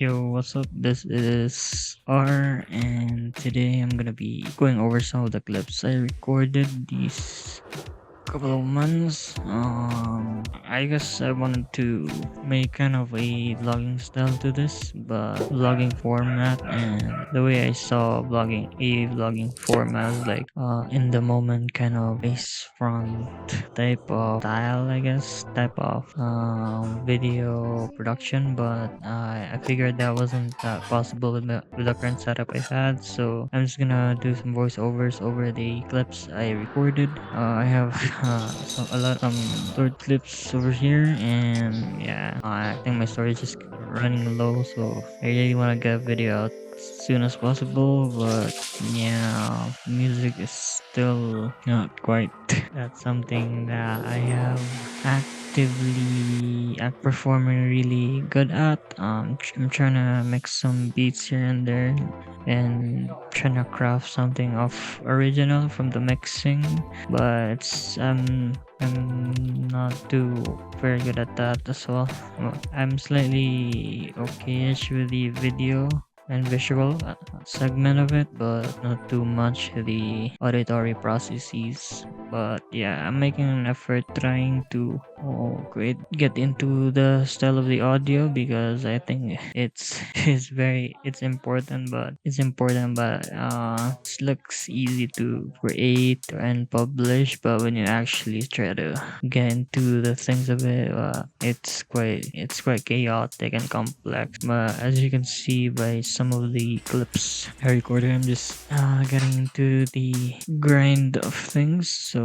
Yo, what's up? This is R, and today I'm gonna be going over some of the clips I recorded these couple of months. I guess I wanted to make kind of a vlogging style to this, but vlogging format, and the way I saw vlogging format is like in the moment kind of face front type of style, I guess, type of video production. But I figured that wasn't that possible with the current setup I had, so I'm just gonna do some voiceovers over the clips I recorded. I have some short clips over here, and yeah, I think my storage is running low, so I really want to get a video out as soon as possible. But yeah, music is still not quite that's something that I have actively performing really good at. I'm trying to mix some beats here and there, and trying to craft something of original from the mixing, but I'm not too very good at that as well. I'm slightly okay-ish with the video and visual segment of it, but not too much the auditory processes. But yeah, I'm making an effort trying to get into the style of the audio, because I think it's important, but it looks easy to create and publish, but when you actually try to get into the things of it, it's quite chaotic and complex. But as you can see by some of the clips I recorded, I'm just getting into the grind of things. So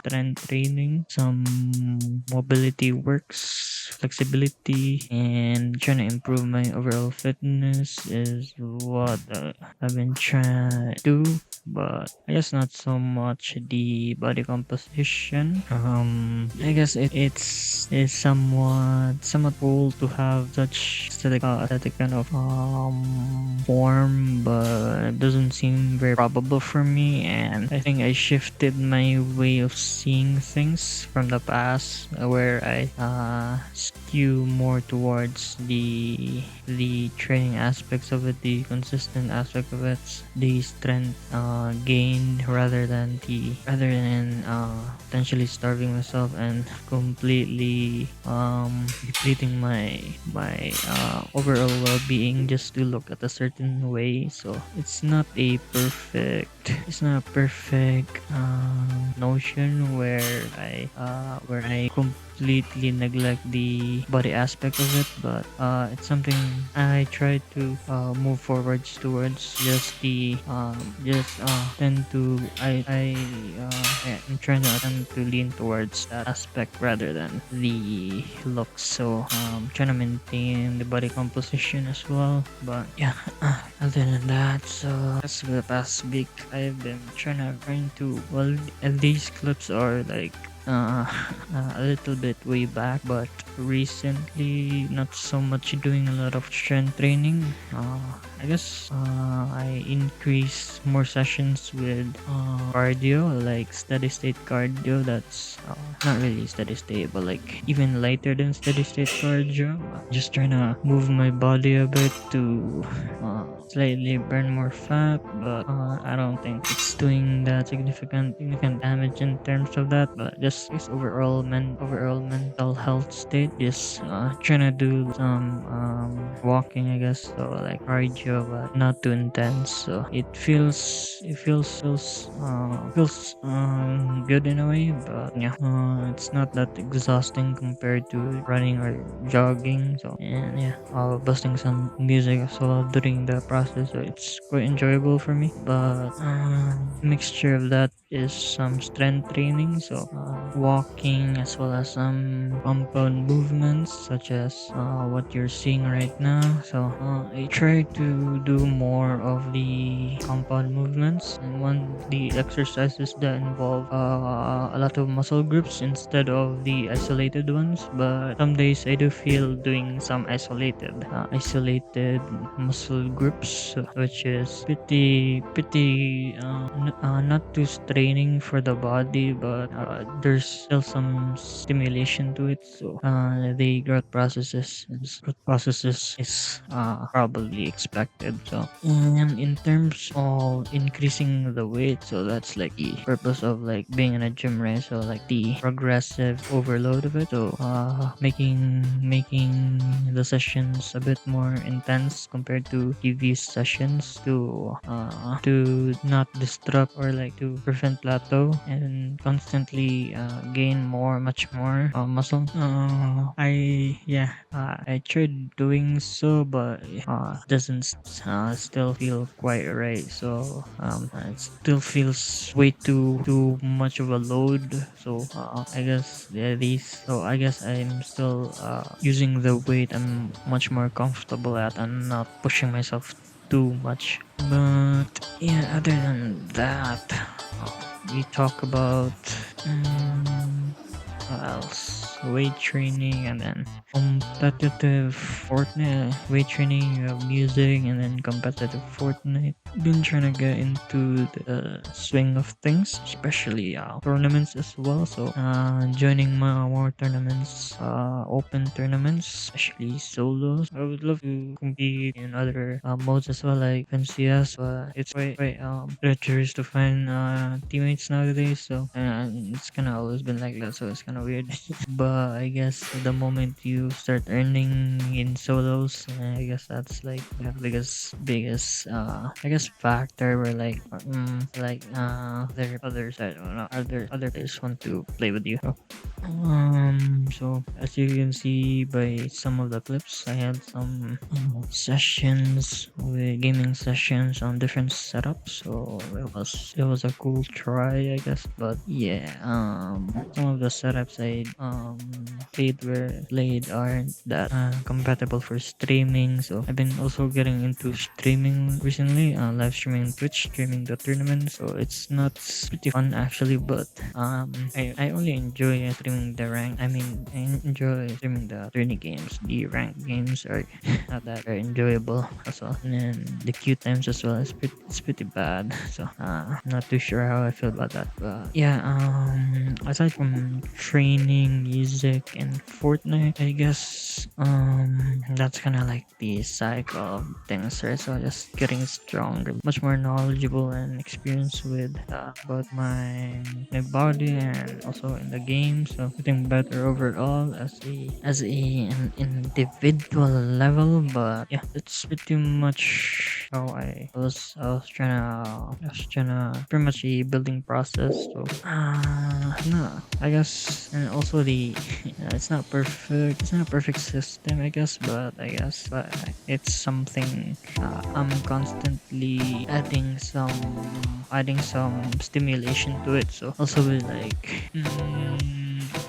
trend training, some mobility works, flexibility, and trying to improve my overall fitness is what I've been trying to do. But I guess not so much the body composition. I guess it's somewhat cool to have such aesthetic kind of form, but it doesn't seem very probable for me. And I think I shifted my way of seeing things from the past, where I skew more towards the training aspects of it, the consistent aspect of it, the strength gained, rather than potentially starving myself and completely depleting my overall well-being just to look at a certain way. So it's not a perfect notion where I completely neglect the body aspect of it, but it's something I try to move forwards towards. Just the just tend to I'm trying to attempt to lean towards that aspect rather than the looks. So trying to maintain the body composition as well. But yeah, other than that, so that's for the past week I've been trying to, well, these clips are like uh, a little bit way back, but recently not so much doing a lot of strength training. I guess I increased more sessions with cardio, like steady state cardio. That's not really steady state, but like even lighter than steady state cardio. Just trying to move my body a bit to slightly burn more fat, but I don't think it's doing that significant damage in terms of that. But just overall mental health state, just trying to do some walking, I guess, so like cardio, but not too intense. So it feels good in a way, but yeah, it's not that exhausting compared to running or jogging. So, and yeah, busting some music as well during the process, so it's quite enjoyable for me. But mixture of that is some strength training, so walking, as well as some compound movements, such as what you're seeing right now. So I try to do more of the compound movements, and the exercises that involve a lot of muscle groups instead of the isolated ones. But some days I do feel doing some isolated muscle groups, which is pretty not too training for the body, but there's still some stimulation to it. So the growth processes is probably expected. So and in terms of increasing the weight, so that's like the purpose of like being in a gym, right? So like the progressive overload of it. So making the sessions a bit more intense compared to previous sessions to not disrupt or like to prevent plateau and constantly gain much more muscle. I tried doing so, but doesn't still feel quite right. So it still feels way too much of a load. So I guess these. So I guess I'm still using the weight I'm much more comfortable at and not pushing myself too much. But yeah, other than that, we talk about um, what else? Weight training and then competitive Fortnite. Weight training, you have music, and then competitive Fortnite. Been trying to get into the swing of things, especially tournaments as well. So joining more tournaments, open tournaments, especially solos. I would love to compete in other modes as well, like NCS, but it's quite treacherous to find teammates nowadays. So it's kind of always been like that. So it's kind of weird. But I guess the moment you start earning in solos, I guess that's like the biggest I guess factor where there are others, I don't know, other players want to play with you. So as you can see by some of the clips, I had some sessions with gaming sessions on different setups. So it was a cool try, I guess. But yeah, some of the setups I played aren't that compatible for streaming. So I've been also getting into streaming recently, live streaming Twitch, streaming the tournament. So it's pretty fun actually, but I only enjoy streaming the rank. I mean, I enjoy streaming the tourney games. The rank games are not that very enjoyable as well. And then the queue times as well it's pretty bad. So not too sure how I feel about that. But yeah, aside from training, music, and Fortnite, I guess that's kind of like the cycle of things, right? So just getting stronger, much more knowledgeable and experienced with both my body and also in the game. So getting better overall an individual level. But yeah, that's pretty much how I was trying to pretty much a building process. So no, I guess. And also it's not perfect, it's not a perfect system, I guess, but it's something I'm constantly adding some stimulation to it. So also with like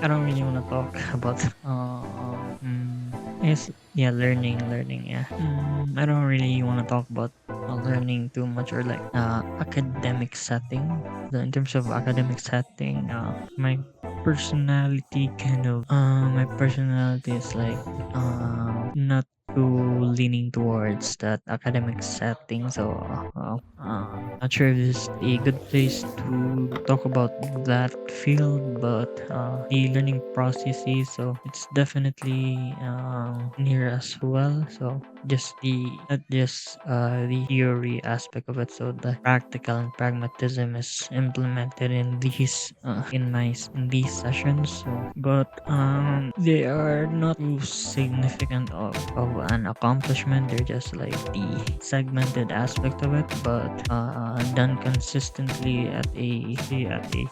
I don't really want to talk about yes, yeah, learning, yeah. I don't really want to talk about learning too much or like academic setting. In terms of academic setting, my personality is like not too leaning towards that academic setting. So not sure if this is a good place to talk about that field, but the learning processes, so it's definitely near as well. So just the not just the theory aspect of it, so the practical and pragmatism is implemented in these sessions. So but they are not too significant of an accomplishment. They're just like the segmented aspect of it, but done consistently at a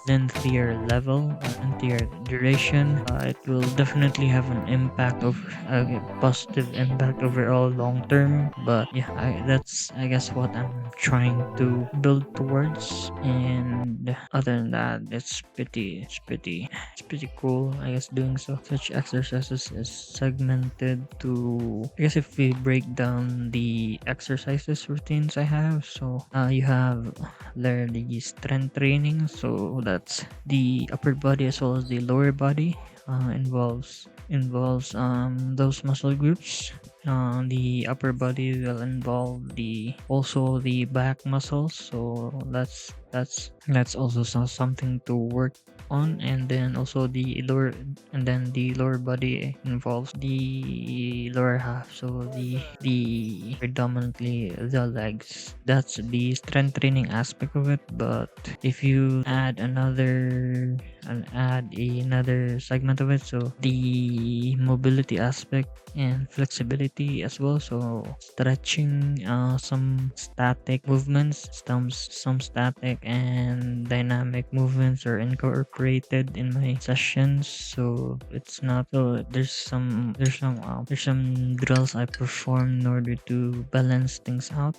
lengthier level, lengthier duration. It will definitely have an impact of a positive impact overall long term. But yeah, that's I guess what I'm trying to build towards. And other than that, it's pretty cool, I guess, doing so. Such exercises is segmented to, I guess, if we break down the exercises routines I have, so you have there the strength training, so that's the upper body as well as the lower body. Involves those muscle groups. the upper body will involve the also the back muscles, so that's also something to work on. And then also the lower, and then the lower body involves the lower half, so the predominantly the legs. That's the strength training aspect of it. But if you add another segment of it, so the mobility aspect and flexibility as well, so stretching, some static movements, some static and dynamic movements are incorporated in my sessions. So it's not, so there's some drills I perform in order to balance things out.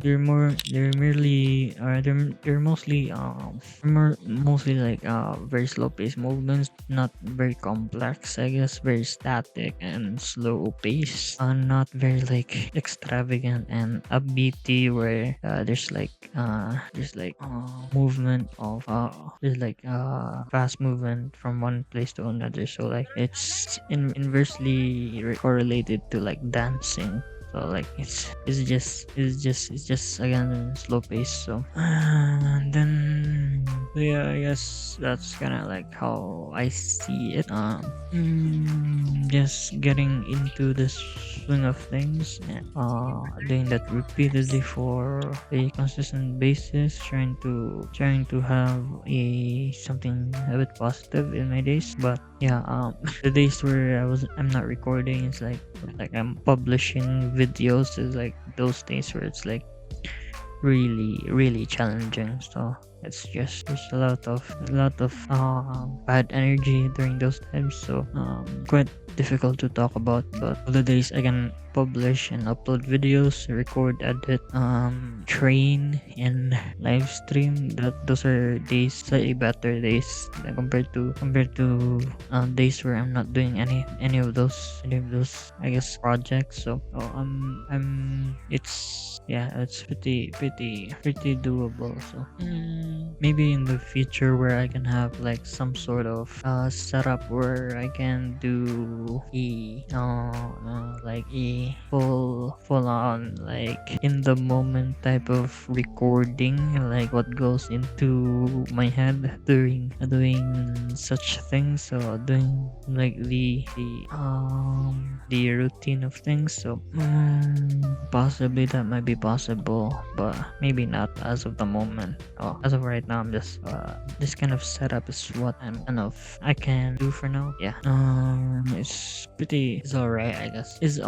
They're merely they're mostly mostly like very slow paced movements, not very complex, I guess, very static and slow pace, not very like extravagant and upbeaty, where movement of there's like fast movement from one place to another, so like it's inversely correlated to like dancing. So like it's just again slow pace. So and then yeah, I guess that's kind of like how I see it. Just getting into the swing of things, and doing that repeatedly for a consistent basis, trying to have a something a bit positive in my days. But yeah, the days where I'm not recording, it's like I'm publishing videos, is like those days where it's like really really challenging. So it's just there's a lot of bad energy during those times, so quite difficult to talk about. But all the days I can publish and upload videos, record, edit, train, and live stream, those are days, slightly better days than compared to days where I'm not doing any of those I guess projects. So it's yeah, it's pretty doable. So maybe in the future where I can have like some sort of setup where I can do like a full on like in the moment type of recording, like what goes into my head during doing such things. So doing like the routine of things. So possibly that might be possible, but maybe not as of the moment. As of right now, I'm just this kind of setup is what I can do for now. Yeah. It's alright, I guess. Is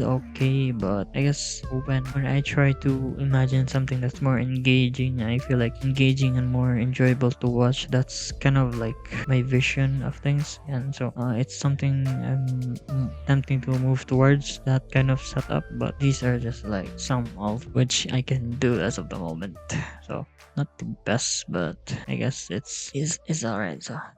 okay, but I guess when I try to imagine something that's more engaging, I feel like engaging and more enjoyable to watch. That's kind of like my vision of things, and so it's something I'm tempting to move towards, that kind of setup. But these are just like some of which I can do as of the moment. So not the best, but I guess it's alright. So